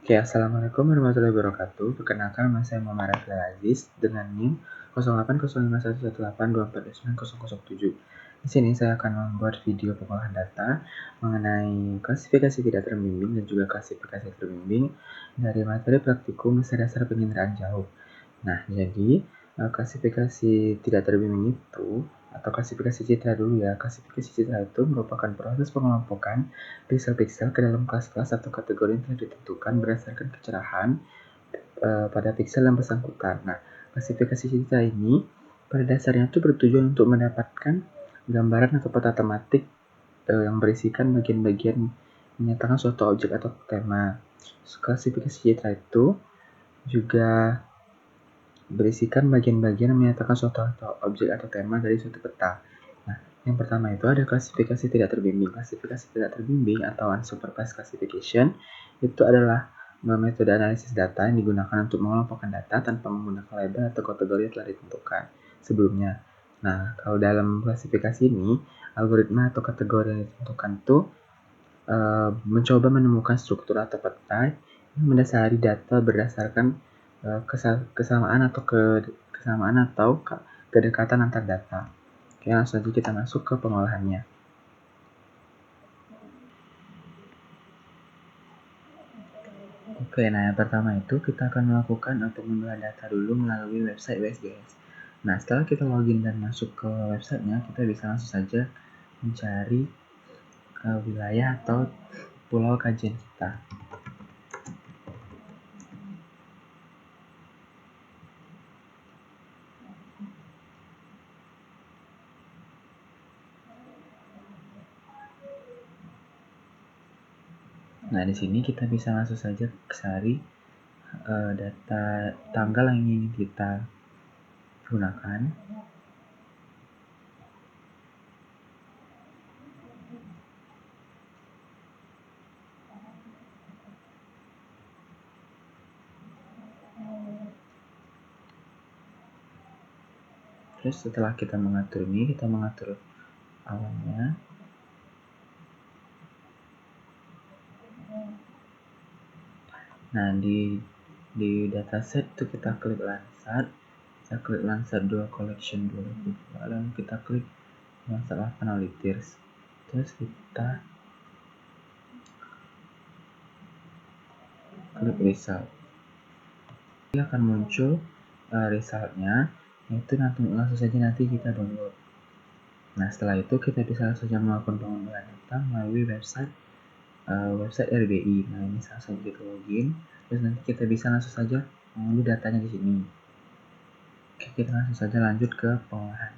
Oke, Assalamualaikum warahmatullahi wabarakatuh. Perkenalkan, nama saya Muhammad Abdul Aziz dengan NIM 08051184290007. Di sini saya akan membuat video pengolahan data mengenai klasifikasi tidak terbimbing dan juga klasifikasi terbimbing dari materi praktikum dasar penginderaan jauh. Nah, jadi klasifikasi tidak terbimbing itu, atau klasifikasi citra dulu ya. Klasifikasi citra itu merupakan proses pengelompokan piksel-piksel ke dalam kelas-kelas atau kategori yang telah ditentukan berdasarkan kecerahan pada piksel yang bersangkutan. Nah, klasifikasi citra ini pada dasarnya itu bertujuan untuk mendapatkan gambaran atau peta tematik yang berisikan bagian-bagian menyatakan suatu objek atau tema. Klasifikasi citra itu juga berisikan bagian-bagian yang menyatakan suatu objek atau tema dari suatu peta. Nah, yang pertama itu ada klasifikasi tidak terbimbing. Klasifikasi tidak terbimbing atau unsupervised classification itu adalah metode analisis data yang digunakan untuk mengelompokkan data tanpa menggunakan label atau kategori yang telah ditentukan sebelumnya. Nah, kalau dalam klasifikasi ini, algoritma atau kategori yang ditentukan itu mencoba menemukan struktur atau peta yang mendasari data berdasarkan kesamaan atau kedekatan antar data. Oke, langsung saja kita masuk ke pengolahannya. Oke, nah yang pertama itu kita akan melakukan pengunduhan data dulu melalui website USGS. Nah, setelah kita login dan masuk ke websitenya, kita bisa langsung saja mencari wilayah atau pulau kajian kita. Nah, di sini kita bisa langsung saja cari data tanggal yang ingin kita gunakan. Terus setelah kita mengatur ini, kita mengatur awalnya. Nah, di dataset itu kita klik Landsat. Kita klik Landsat 2 Collection 2022, lalu kita klik Landsat 8 Analytics. Terus kita klik Result. Ini akan muncul resultnya, yaitu langsung saja nanti kita download. Nah, setelah itu kita bisa langsung saja melakukan pengunduhan data melalui website RBI. Nah, ini langsung kita login. Terus nanti kita bisa langsung saja mengunduh datanya di sini. Oke, kita langsung saja lanjut ke pengolahan.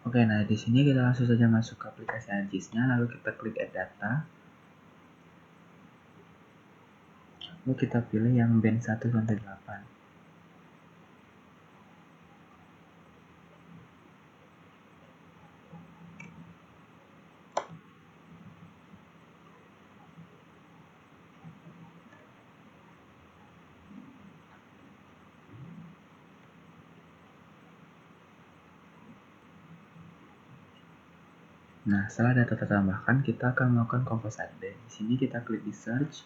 Oke, nah di sini kita langsung saja masuk ke aplikasi ArcGIS-nya, lalu kita klik Add Data. Lalu kita pilih yang band 1 sampai 8. Nah, setelah data tertambahkan, kita akan melakukan composite band. Di sini kita klik di search.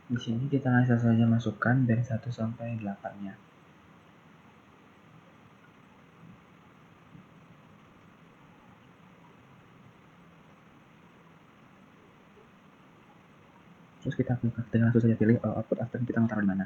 Di sini kita langsung saja masukkan band 1 sampai 8-nya. Terus kita langsung saja pilih output after kita mau taruh di mana.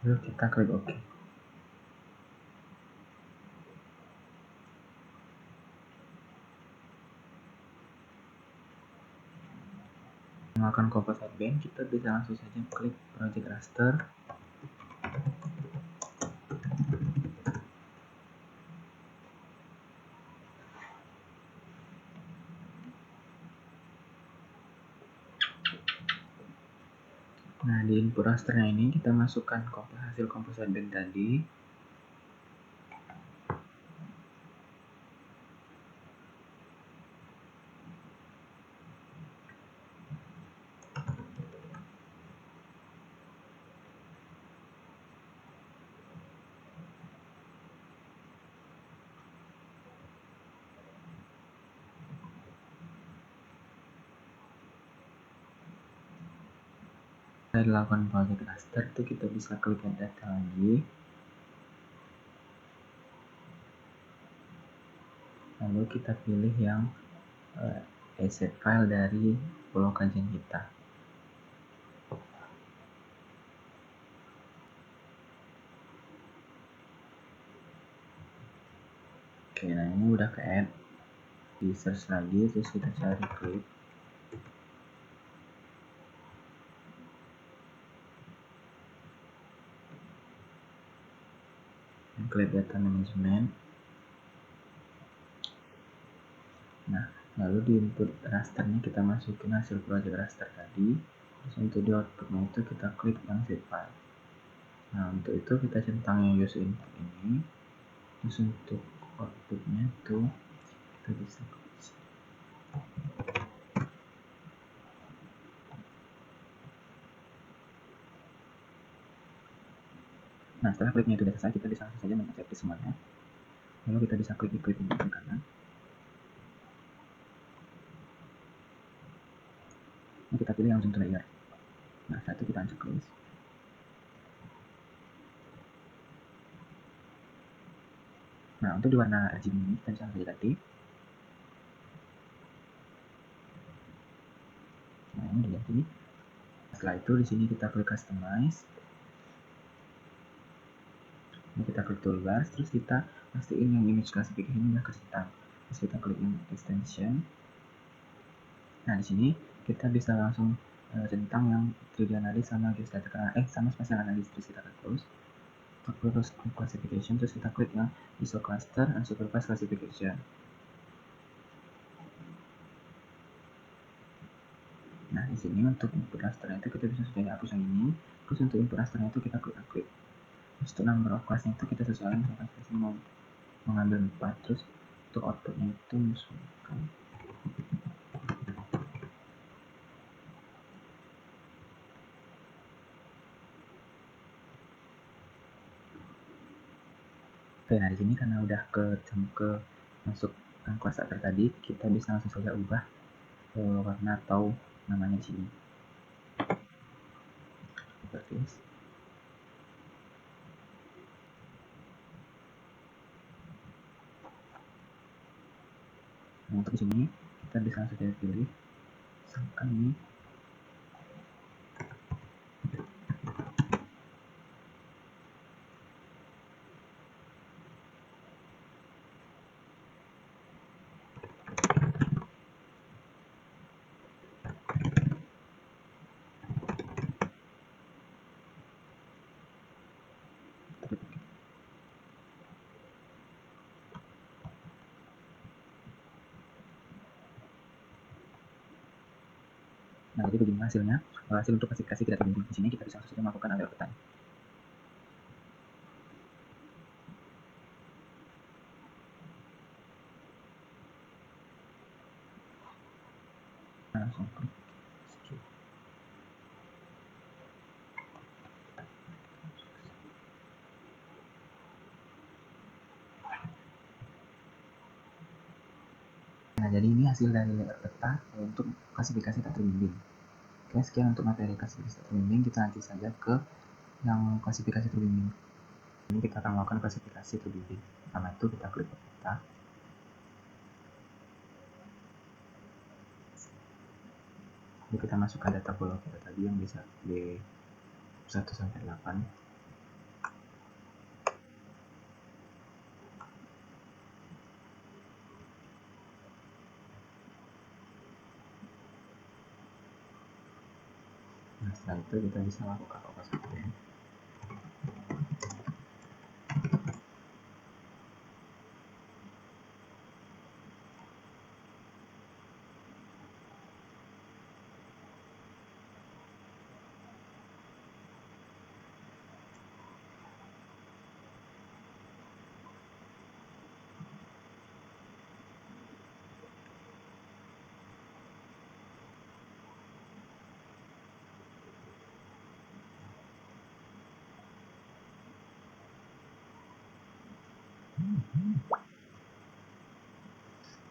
Lalu kita klik OK. Melakukan composite band, kita bisa langsung saja klik project raster. Nah, di input rasternya ini kita masukkan hasil composite band tadi. Setelah dilakukan project raster itu kita bisa klik add data lagi, lalu kita pilih yang asset file dari pulau kajian kita. Oke, nah ini udah ke add, di search lagi, terus kita cari clip. Clip data management. Nah, lalu di input rasternya kita masukin hasil project raster tadi. Terus untuk di outputnya itu kita klik yang zip file. Nah, untuk itu kita centang yang use input ini. Terus untuk outputnya itu kita bisa klik. Nah, setelah kliknya itu sudah selesai, kita bisa langsung saja men-checklist semuanya. Lalu kita bisa klik di klik ini ke kanan. Ini kita pilih yang zoom to layer. Nah, setelah itu kita unchecklist. Nah, untuk di warna RGB ini kita bisa langsung ganti. Nah, ini diganti. Setelah itu di sini kita klik customize. Ini kita klik toolbar, terus kita pastiin yang image classification ini udah kesetang. Terus kita klik extension. Nah, di sini kita bisa langsung centang yang 3D analysis sama geostatic sama spatial analysis. Terus kita close. Terus classification, terus kita klik yang ISO cluster and supervised classification. Nah, di sini untuk input rasternya itu kita bisa sudah hapus yang ini. Terus untuk input rasternya itu kita klik. Terus untuk number of classnya itu kita sesuaikan, misalkan kita mau mengambil 4. Terus untuk outputnya itu menyesuaikan. Oke, nah di sini karena udah ke masuk kelas akar tadi, kita bisa langsung saja ubah warna atau namanya di sini. Seperti ini. Nah, untuk di sini kita bisa langsung saja pilih, misalkan ini. Nah, jadi begini hasilnya. Hasil untuk klasifikasi tidak terbimbing di sini kita bisa langsung saja melakukan alert petang. Nah, langsung klik skip. Nah, jadi ini hasil dari layer peta untuk klasifikasi tak terbimbing. Oke, sekian untuk materi klasifikasi tak terbimbing. Kita lanjut saja ke yang klasifikasi terbimbing. Ini kita akan melakukan klasifikasi terbimbing. Pertama itu kita klik peta. Lalu kita masukkan data pulau kita tadi yang bisa di 1 sampai 8. Setelah itu kita bisa lakukan oper 1.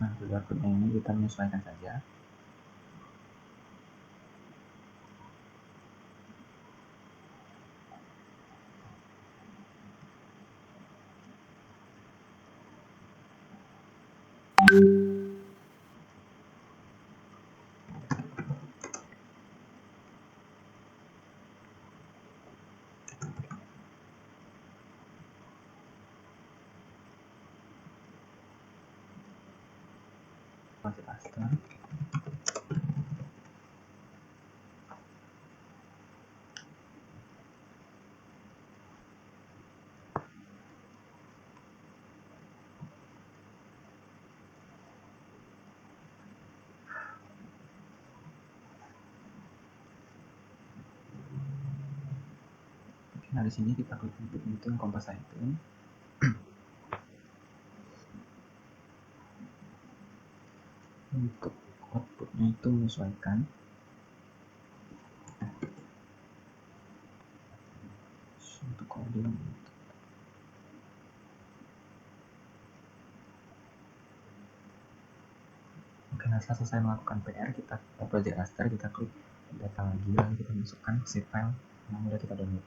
Nah, untuk outputnya ini kita menyesuaikan saja. Masih raster. Nah, di sini kita klik input itu yang kompas itu. Untuk outputnya itu menyesuaikan. Untuk koordinat. Oke, nah setelah selesai melakukan PR, kita project raster, kita klik data lagi, lalu kita masukkan zip file yang sudah kita download.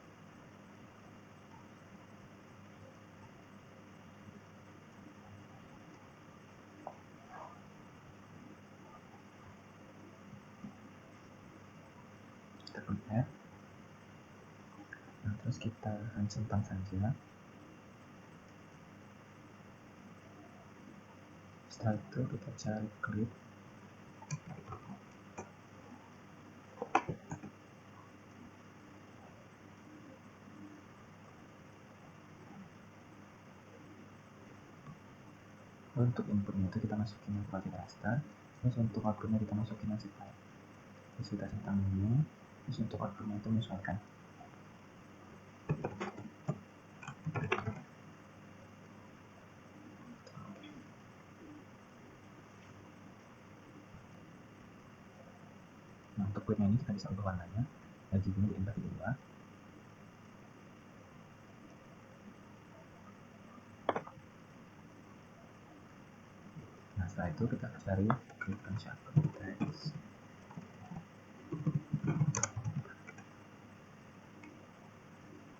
Kita klik add. Nah, terus kita simpan saja. Setelah itu kita cari clip. Untuk inputnya itu kita masukin yang project raster, terus untuk outputnya kita masukin yang zip file. Terus kita centang ini, terus untuk outputnya itu menyesuaikan. Nah, untuk klipnya ini kita bisa ubah warnanya, RGB-nya diubah di bawah. Nah, setelah itu kita cari klip shadow text.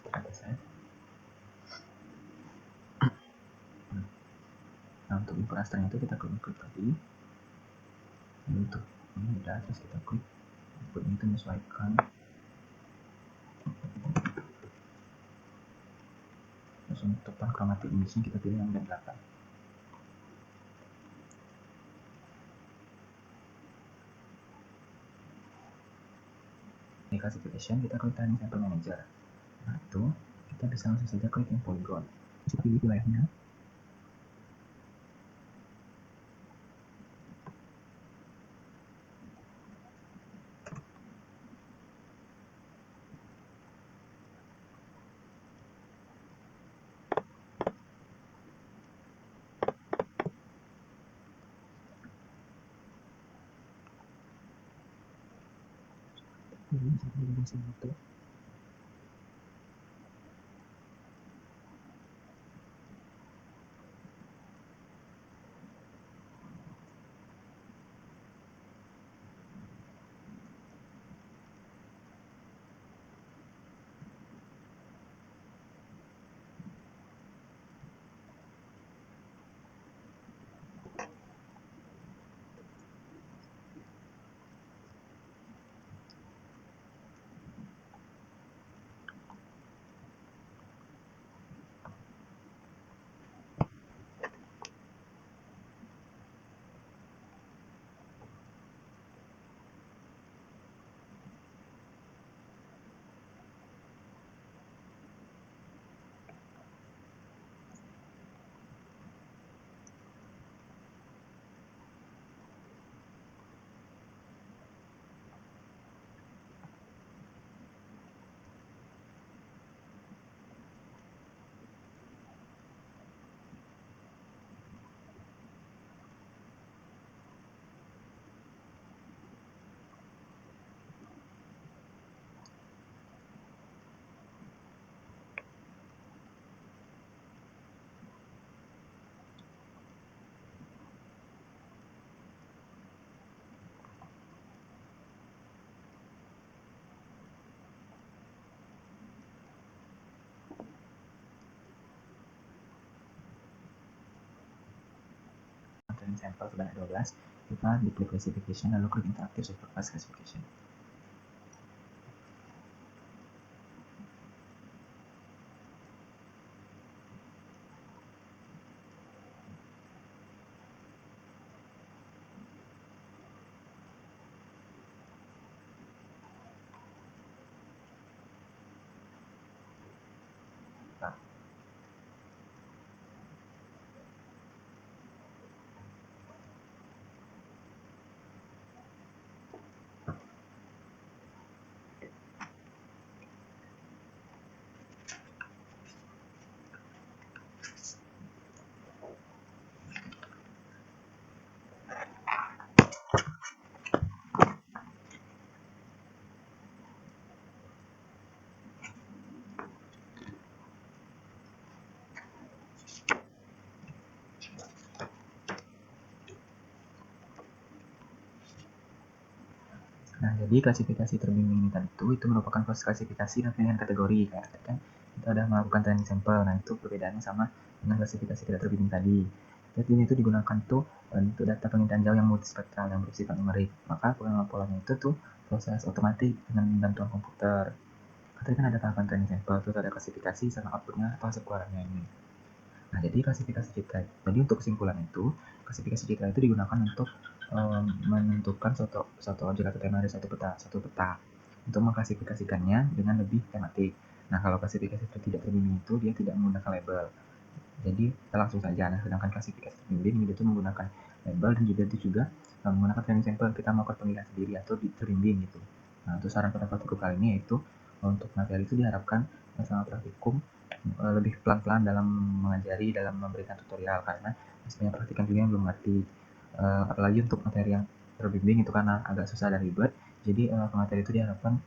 Kita save. Nah, untuk input rasternya itu kita klik tadi. Lalu untuk ini udah, terus kita klik inputnya itu menyesuaikan. Terus untuk tone chromatic image kita pilih yang band 8. Di classification kita klik tadi sample manager. Nah, itu kita bisa langsung saja klik yang polygon. Kita pilih wilayahnya. Ini sampai di bagian sini itu. melakukan training sampel sebanyak 12, kita diklik classification lalu klik interactive supervised classification. Nah, jadi klasifikasi terbimbing ini itu merupakan proses klasifikasi dan pilihan kategori. Kayak kan kita udah melakukan training sampel. Nah, itu perbedaannya sama dengan klasifikasi tidak terbimbing tadi. Jadi ini itu digunakan untuk data pengintaian jauh yang multispektral yang bersifat numerik. Maka polanya itu proses otomatis dengan bantuan komputer. Tadi kan ada tahapan training sampel, terus ada klasifikasi sama outputnya atau hasil keluarannya ini. Nah, jadi klasifikasi citra. Jadi untuk kesimpulan itu, klasifikasi citra itu digunakan untuk menentukan satu objek atau tema dari satu peta untuk mengklasifikasikannya dengan lebih tematik. Nah, kalau klasifikasi tidak terbimbing itu dia tidak menggunakan label. Jadi kita langsung saja. Nah, sedangkan klasifikasi terbimbing itu menggunakan label dan juga menggunakan training sampel kita melakukan pemilihan sendiri atau terbimbing gitu. Nah, untuk saran pada praktikum kali ini yaitu untuk materi itu diharapkan sama praktikum lebih pelan-pelan dalam mengajari, dalam memberikan tutorial karena banyak praktikan juga yang belum ngerti. Apalagi untuk materi yang terbimbing itu karena agak susah dan ribet, jadi pemateri itu diharapkan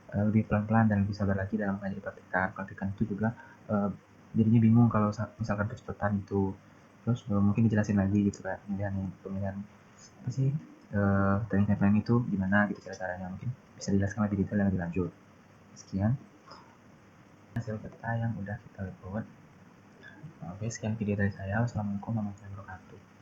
lebih pelan-pelan dan lebih sabar lagi dalam mengajari praktikan. Praktikan itu juga jadinya bingung kalau misalkan kecepatan itu. Terus mungkin dijelasin lagi gitu kan pemilihan apa sih training pipeline itu gimana gitu cara-caranya, mungkin bisa dijelaskan lebih detail dan lebih lanjut. Sekian hasil peta yang udah kita buat. Oke, sekian video dari saya. Wassalamualaikum warahmatullahi wabarakatuh.